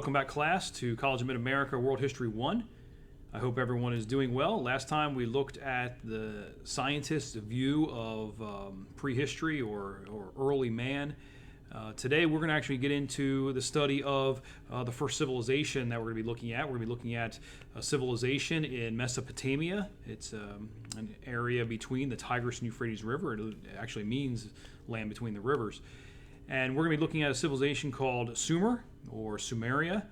Welcome back, class, to College of Mid-America World History 1. I hope everyone is doing well. Last time we looked at the scientist's view of prehistory or early man. Today we're going to actually get into the study of the first civilization that we're going to be looking at. We're going to be looking at a civilization in Mesopotamia. It's an area between the Tigris and Euphrates River. It actually means land between the rivers. And we're going to be looking at a civilization called Sumer or Sumeria.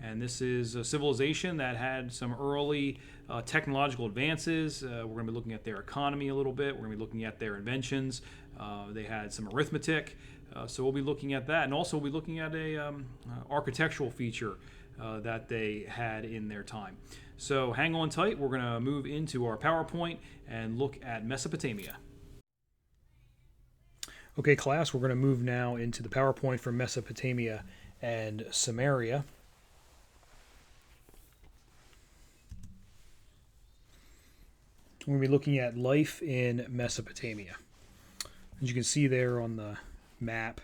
And this is a civilization that had some early technological advances. We're going to be looking at their economy a little bit. We're going to be looking at their inventions. They had some arithmetic. So we'll be looking at that. And also we'll be looking at a architectural feature that they had in their time. So hang on tight. We're going to move into our PowerPoint and look at Mesopotamia. Okay, class, we're going to move now into the PowerPoint for Mesopotamia and Sumeria. We're going to be looking at life in Mesopotamia. As you can see there on the map,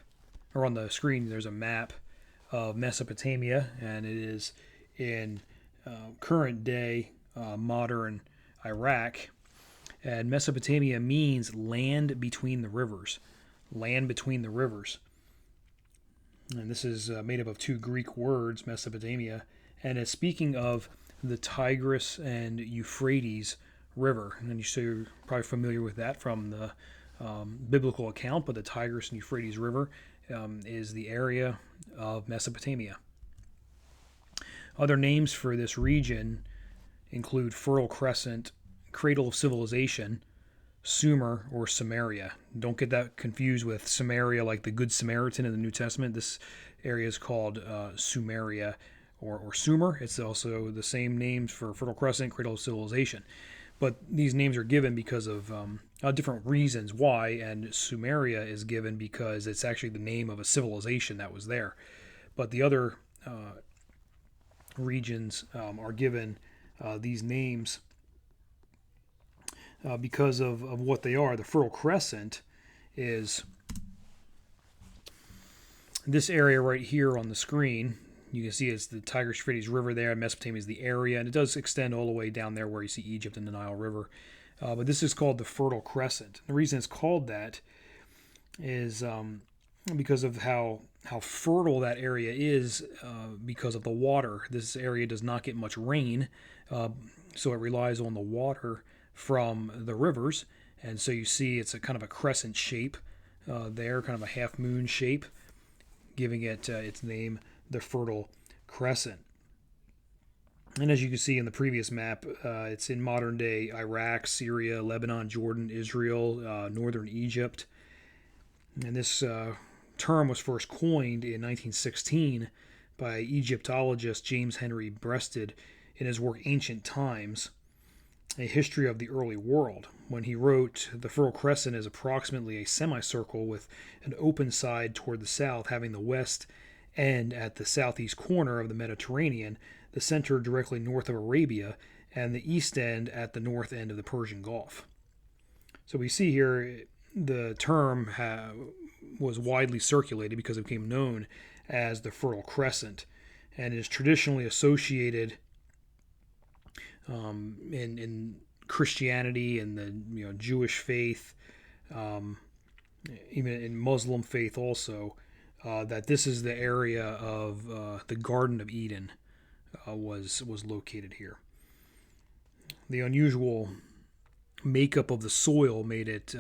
or on the screen, there's a map of Mesopotamia, and it is in current day modern Iraq. And Mesopotamia means land between the rivers. Land between the rivers. And this is made up of two Greek words, Mesopotamia, and it's speaking of the Tigris and Euphrates River. And so you're probably familiar with that from the biblical account, but the Tigris and Euphrates River is the area of Mesopotamia. Other names for this region include Fertile Crescent, Cradle of Civilization, Sumer, or Sumeria. Don't get that confused with Samaria like the Good Samaritan in the New Testament. This area is called Sumeria or Sumer. It's also the same names for Fertile Crescent, Cradle of Civilization. But these names are given because of different reasons why, and Sumeria is given because it's actually the name of a civilization that was there. But the other regions are given these names because of what they are. The Fertile Crescent is this area right here on the screen. You can see it's the Tigris-Euphrates River there, and Mesopotamia is the area, and it does extend all the way down there where you see Egypt and the Nile River. But this is called the Fertile Crescent. The reason it's called that is because of how fertile that area is because of the water. This area does not get much rain, so it relies on the water from the rivers, and so you see it's a kind of a crescent shape there, kind of a half moon shape, giving it its name, the Fertile Crescent. And as you can see in the previous map, it's in modern day Iraq, Syria, Lebanon, Jordan, Israel, northern Egypt. And this term was first coined in 1916 by Egyptologist James Henry Breasted in his work Ancient Times, A History of the Early World, when he wrote, the Fertile Crescent is approximately a semicircle with an open side toward the south, having the west end at the southeast corner of the Mediterranean, the center directly north of Arabia, and the east end at the north end of the Persian Gulf. So we see here the term was widely circulated because it became known as the Fertile Crescent, and is traditionally associated in Christianity and the Jewish faith, even in Muslim faith also, that this is the area of the Garden of Eden was located here. The unusual makeup of the soil made it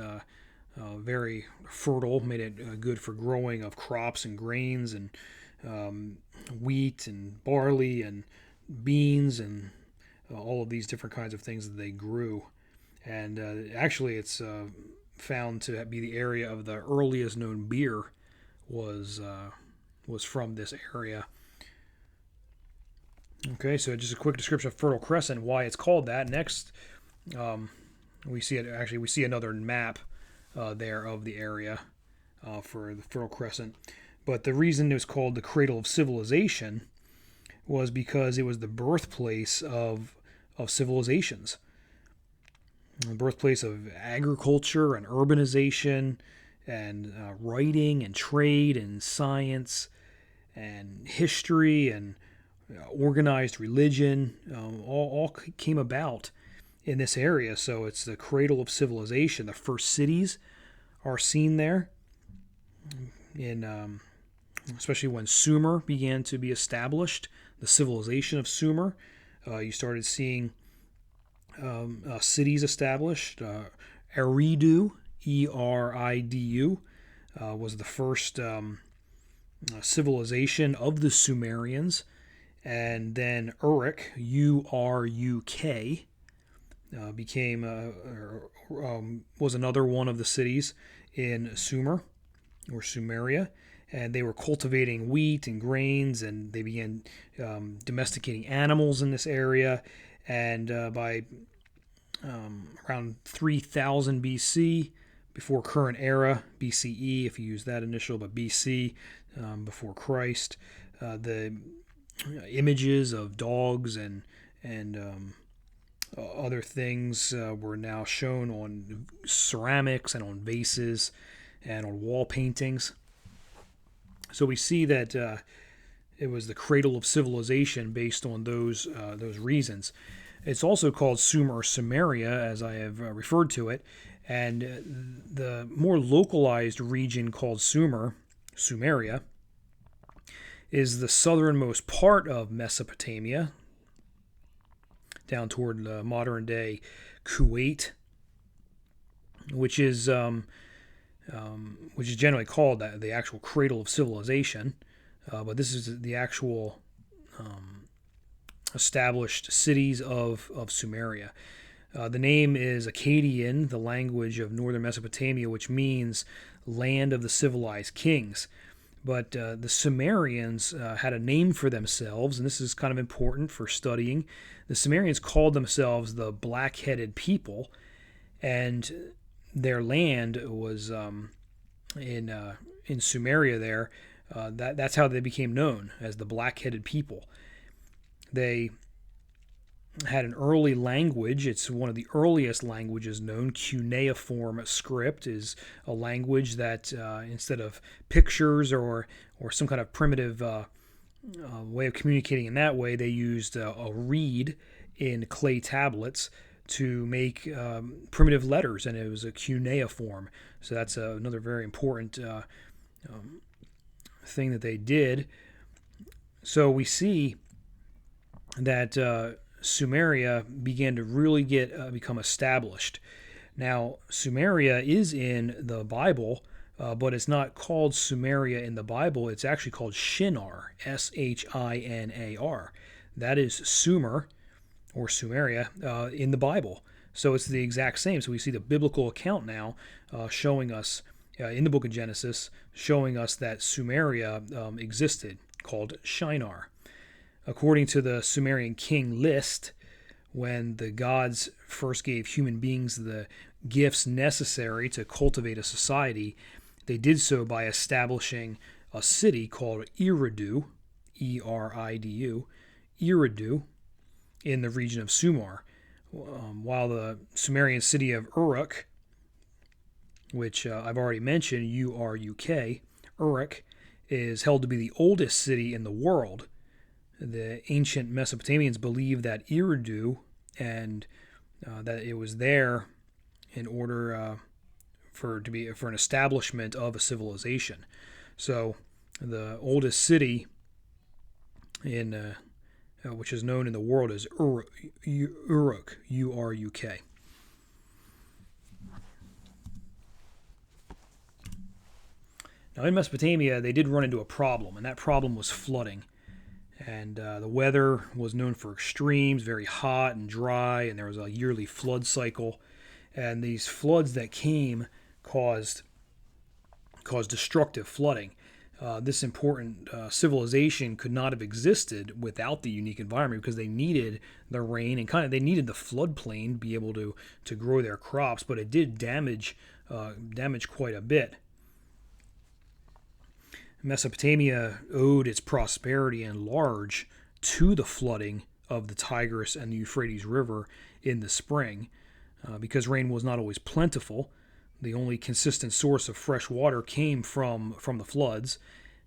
very fertile, made it good for growing of crops and grains and wheat and barley and beans and all of these different kinds of things that they grew. And actually it's found to be the area of the earliest known beer was from this area. Okay, so just a quick description of Fertile Crescent, why it's called that. Next, we see another map there of the area for the Fertile Crescent. But the reason it was called the Cradle of Civilization was because it was the birthplace of civilizations. The birthplace of agriculture and urbanization and writing and trade and science and history and organized religion, all came about in this area. So it's the cradle of civilization. The first cities are seen there, in especially when Sumer began to be established, the civilization of Sumer. You started seeing cities established. Eridu, Eridu, was the first civilization of the Sumerians. And then Uruk, Uruk, became was another one of the cities in Sumer or Sumeria, and they were cultivating wheat and grains, and they began domesticating animals in this area. And by around 3000 BC, before current era, BCE, if you use that initial, but BC, before Christ, the images of dogs and other things were now shown on ceramics and on vases and on wall paintings. So we see that it was the cradle of civilization based on those reasons. It's also called Sumer or Sumeria, as I have referred to it, and the more localized region called Sumeria, is the southernmost part of Mesopotamia, down toward modern-day Kuwait, which is generally called the actual cradle of civilization. But this is the actual established cities of Sumeria. The name is Akkadian, the language of northern Mesopotamia, which means land of the civilized kings. But the Sumerians had a name for themselves, and this is kind of important for studying. The Sumerians called themselves the black-headed people, and their land was in Sumeria there. That's how they became known, as the black-headed people. They had an early language. It's one of the earliest languages known. Cuneiform script is a language that instead of pictures or some kind of primitive way of communicating in that way, they used a reed in clay tablets to make primitive letters, and it was a cuneiform. So that's another very important thing that they did. So we see that Sumeria began to really become established. Now, Sumeria is in the Bible, but it's not called Sumeria in the Bible. It's actually called Shinar, Shinar. That is Sumer, or Sumeria, in the Bible. So it's the exact same. So we see the biblical account now showing us, in the book of Genesis, showing us that Sumeria existed, called Shinar. According to the Sumerian king list, when the gods first gave human beings the gifts necessary to cultivate a society, they did so by establishing a city called Eridu, E-R-I-D-U, Eridu, in the region of Sumer, while the Sumerian city of Uruk, which I've already mentioned, U-R-U-K, Uruk, is held to be the oldest city in the world. The ancient Mesopotamians believed that Eridu, and that it was there in order for an establishment of a civilization. So the oldest city in which is known in the world as Uruk, U-R-U-K. Now in Mesopotamia, they did run into a problem, and that problem was flooding. And the weather was known for extremes, very hot and dry, and there was a yearly flood cycle. And these floods that came caused destructive flooding. This important civilization could not have existed without the unique environment, because they needed the rain and they needed the floodplain to be able to grow their crops. But it did damage quite a bit. Mesopotamia owed its prosperity in large to the flooding of the Tigris and the Euphrates River in the spring. Because rain was not always plentiful, the only consistent source of fresh water came from the floods.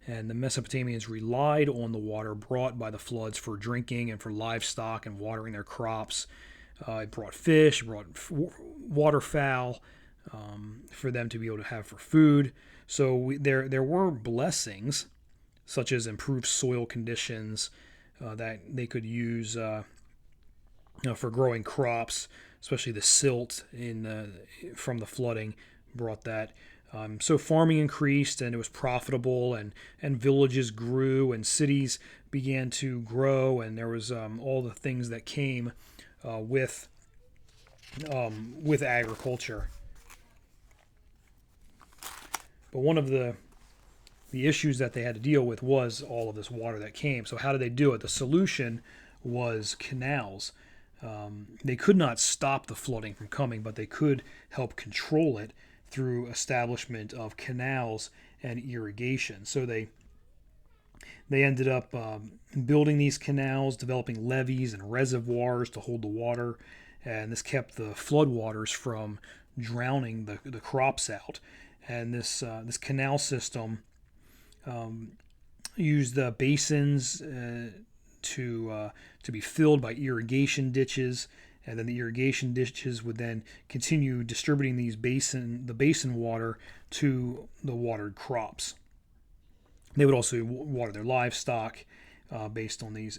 And the Mesopotamians relied on the water brought by the floods for drinking and for livestock and watering their crops. It brought fish, it brought waterfowl for them to be able to have for food. So there were blessings, such as improved soil conditions that they could use for growing crops, especially the silt from the flooding brought that. So farming increased and it was profitable, and villages grew and cities began to grow, and there was all the things that came with agriculture. But one of the issues that they had to deal with was all of this water that came. So how did they do it? The solution was canals. They could not stop the flooding from coming, but they could help control it through establishment of canals and irrigation. So they ended up building these canals, developing levees and reservoirs to hold the water, and this kept the floodwaters from drowning the crops out. And this canal system used the basins to be filled by irrigation ditches, and then the irrigation ditches would then continue distributing the basin water to the watered crops. They would also water their livestock based on these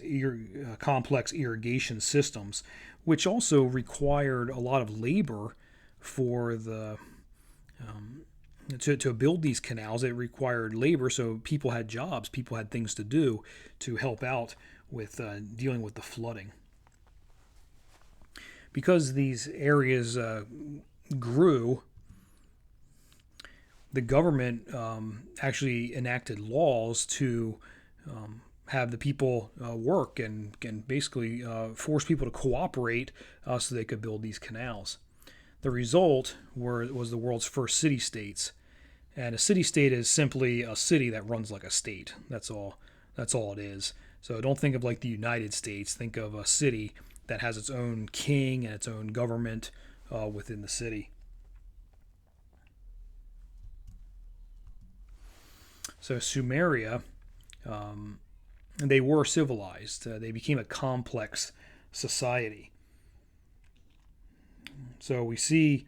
complex irrigation systems, which also required a lot of labor for the to build these canals. It required labor, so people had jobs, people had things to do to help out with dealing with the flooding. Because these areas grew, the government actually enacted laws to have the people work and basically force people to cooperate so they could build these canals. The result was the world's first city-states. And a city-state is simply a city that runs like a state. That's all it is. So don't think of like the United States. Think of a city that has its own king and its own government within the city. So Sumeria, they were civilized. They became a complex society. So we see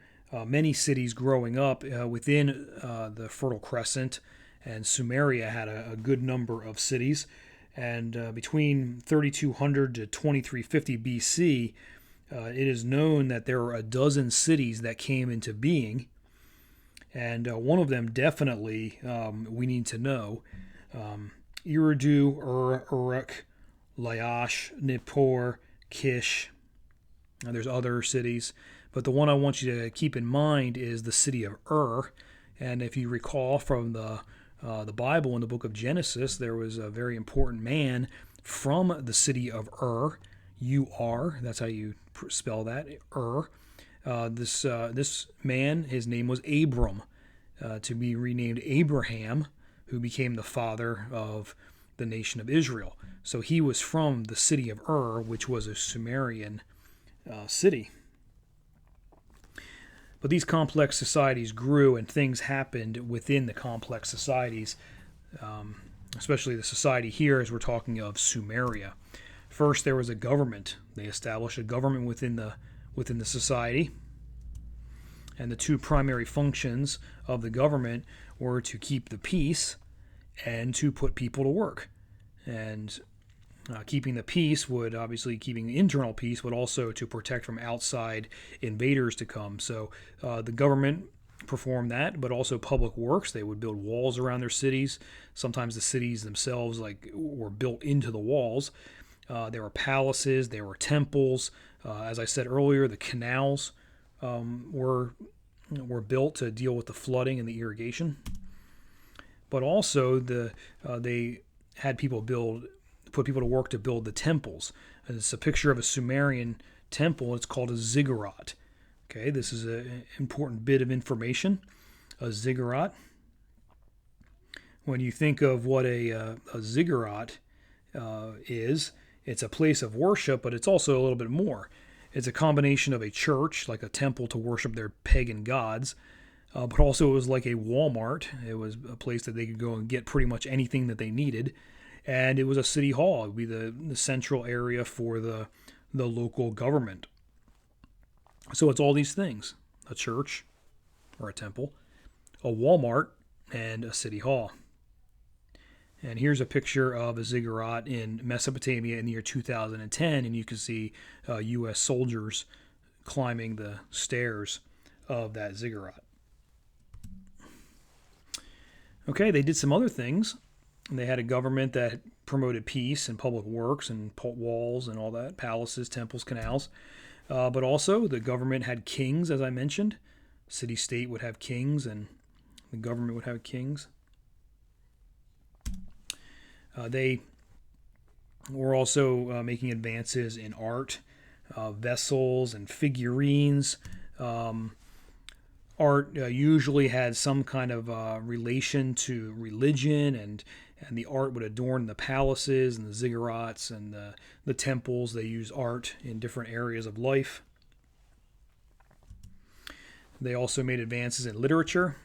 many cities growing up within the Fertile Crescent, and Sumeria had a good number of cities. And between 3200 to 2350 BC, it is known that there were a dozen cities that came into being. And one of them definitely we need to know. Eridu, Uruk, Laish, Nippur, Kish. There's other cities. But the one I want you to keep in mind is the city of Ur. And if you recall from the Bible in the book of Genesis, there was a very important man from the city of Ur, U-R, that's how you spell that, Ur. This man, his name was Abram, to be renamed Abraham, who became the father of the nation of Israel. So he was from the city of Ur, which was a Sumerian city. But these complex societies grew, and things happened within the complex societies, especially the society here as we're talking of Sumeria. First, there was a government. They established a government within the society. And the two primary functions of the government were to keep the peace and to put people to work. And keeping the peace would, obviously, keeping the internal peace would also to protect from outside invaders to come. So the government performed that, but also public works. They would build walls around their cities. Sometimes the cities themselves were built into the walls. There were palaces, there were temples. As I said earlier, the canals were built to deal with the flooding and the irrigation. But also they had put people to work to build the temples. And it's a picture of a Sumerian temple. It's called a ziggurat. Okay, this is an important bit of information. A ziggurat. When you think of what a ziggurat is, it's a place of worship, but it's also a little bit more. It's a combination of a church, like a temple to worship their pagan gods, but also it was like a Walmart. It was a place that they could go and get pretty much anything that they needed. And it was a city hall. It would be the central area for the local government. So it's all these things: a church or a temple, a Walmart, and a city hall. And here's a picture of a ziggurat in Mesopotamia in the year 2010, and you can see U.S. soldiers climbing the stairs of that ziggurat. Okay, they did some other things. They had a government that promoted peace and public works and walls and all that, palaces, temples, canals. But also the government had kings, as I mentioned. City-state would have kings, and the government would have kings. They were also making advances in art, vessels and figurines. Art usually had some kind of relation to religion, and the art would adorn the palaces and the ziggurats and the temples. They use art in different areas of life. They also made advances in literature,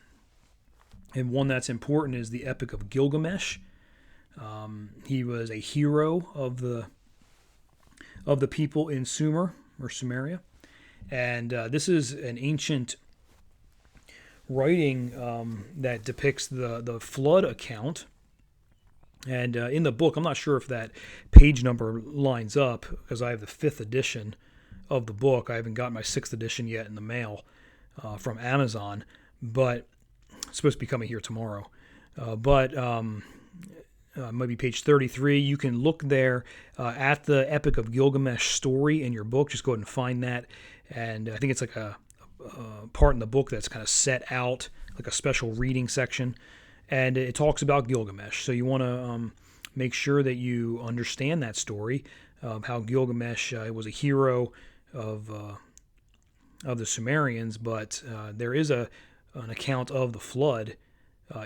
and one that's important is the Epic of Gilgamesh. He was a hero of the people in Sumer or Sumeria, and this is an ancient writing that depicts the flood account. And in the book, I'm not sure if that page number lines up because I have the 5th edition of the book. I haven't got my 6th edition yet in the mail from Amazon, but it's supposed to be coming here tomorrow. Maybe page 33. You can look there at the Epic of Gilgamesh story in your book. Just go ahead and find that. And I think it's like a part in the book that's kind of set out, like a special reading section. And it talks about Gilgamesh. So you want to make sure that you understand that story, how Gilgamesh was a hero of the Sumerians, but there is an account of the flood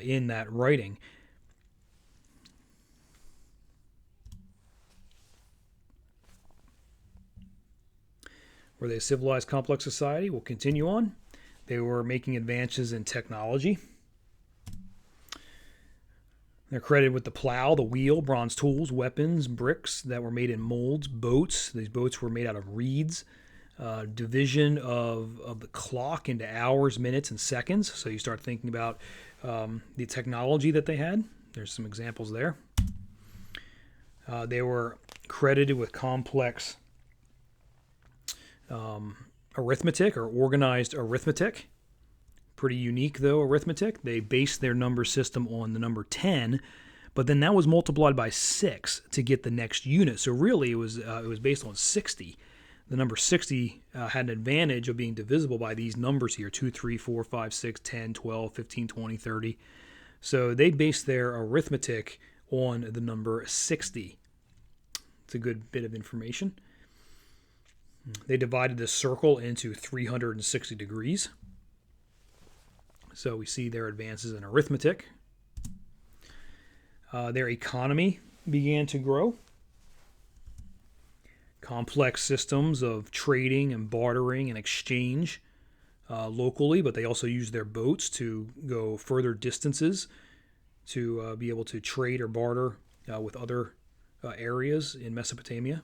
in that writing. Were they a civilized, complex society? We'll continue on. They were making advances in technology. They're credited with the plow, the wheel, bronze tools, weapons, bricks that were made in molds, boats. These boats were made out of reeds. Division of the clock into hours, minutes, and seconds. So you start thinking about the technology that they had. There's some examples there. They were credited with complex arithmetic or organized arithmetic. Pretty unique, though, arithmetic. They based their number system on the number 10, but then that was multiplied by 6 to get the next unit. So really, it was based on 60. The number 60 had an advantage of being divisible by these numbers here, 2, 3, 4, 5, 6, 10, 12, 15, 20, 30. So they based their arithmetic on the number 60. It's a good bit of information. They divided the circle into 360 degrees. So we see their advances in arithmetic. Their economy began to grow. Complex systems of trading and bartering and exchange locally, but they also used their boats to go further distances to be able to trade or barter with other areas in Mesopotamia.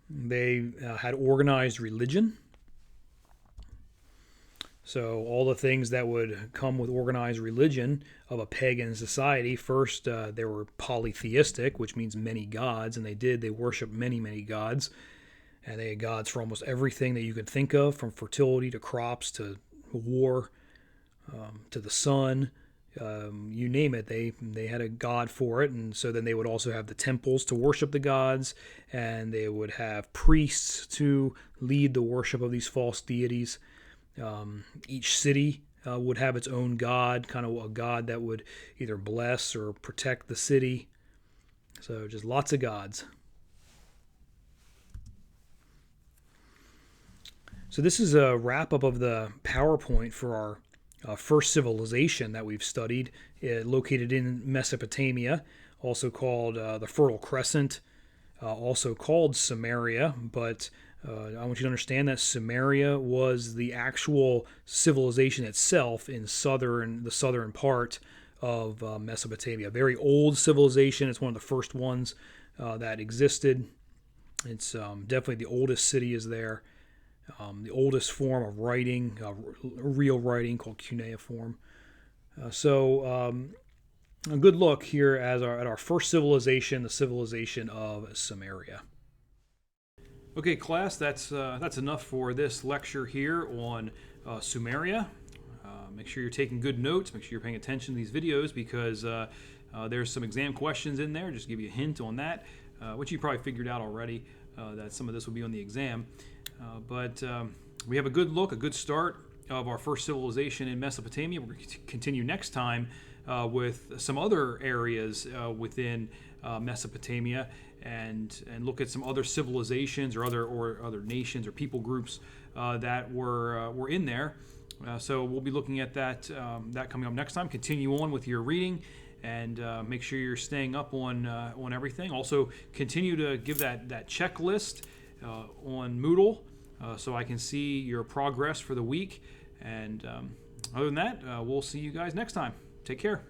They had organized religion. So all the things that would come with organized religion of a pagan society, first they were polytheistic, which means many gods, and they worshiped many, many gods. And they had gods for almost everything that you could think of, from fertility to crops to war to the sun. You name it, they had a god for it. And so then they would also have the temples to worship the gods, and they would have priests to lead the worship of these false deities. Each city would have its own god, kind of a god that would either bless or protect the city. So just lots of gods. So this is a wrap-up of the PowerPoint for our first civilization that we've studied, located in Mesopotamia, also called the Fertile Crescent, also called Sumeria, but I want you to understand that Sumeria was the actual civilization itself in the southern part of Mesopotamia. Very old civilization. It's one of the first ones that existed. It's definitely the oldest city is there. The oldest form of writing, real writing called cuneiform. A good look here at our first civilization, the civilization of Sumeria. Okay, class, that's enough for this lecture here on Sumeria. Make sure you're taking good notes. Make sure you're paying attention to these videos because there's some exam questions in there. Just to give you a hint on that, which you probably figured out already that some of this will be on the exam. But we have a good look, a good start of our first civilization in Mesopotamia. We're going to continue next time with some other areas within Mesopotamia and look at some other civilizations or other nations or people groups that were in there. So we'll be looking at that coming up next time. Continue on with your reading and make sure you're staying up on everything. Also, continue to give that checklist on Moodle so I can see your progress for the week. And other than that, we'll see you guys next time. Take care.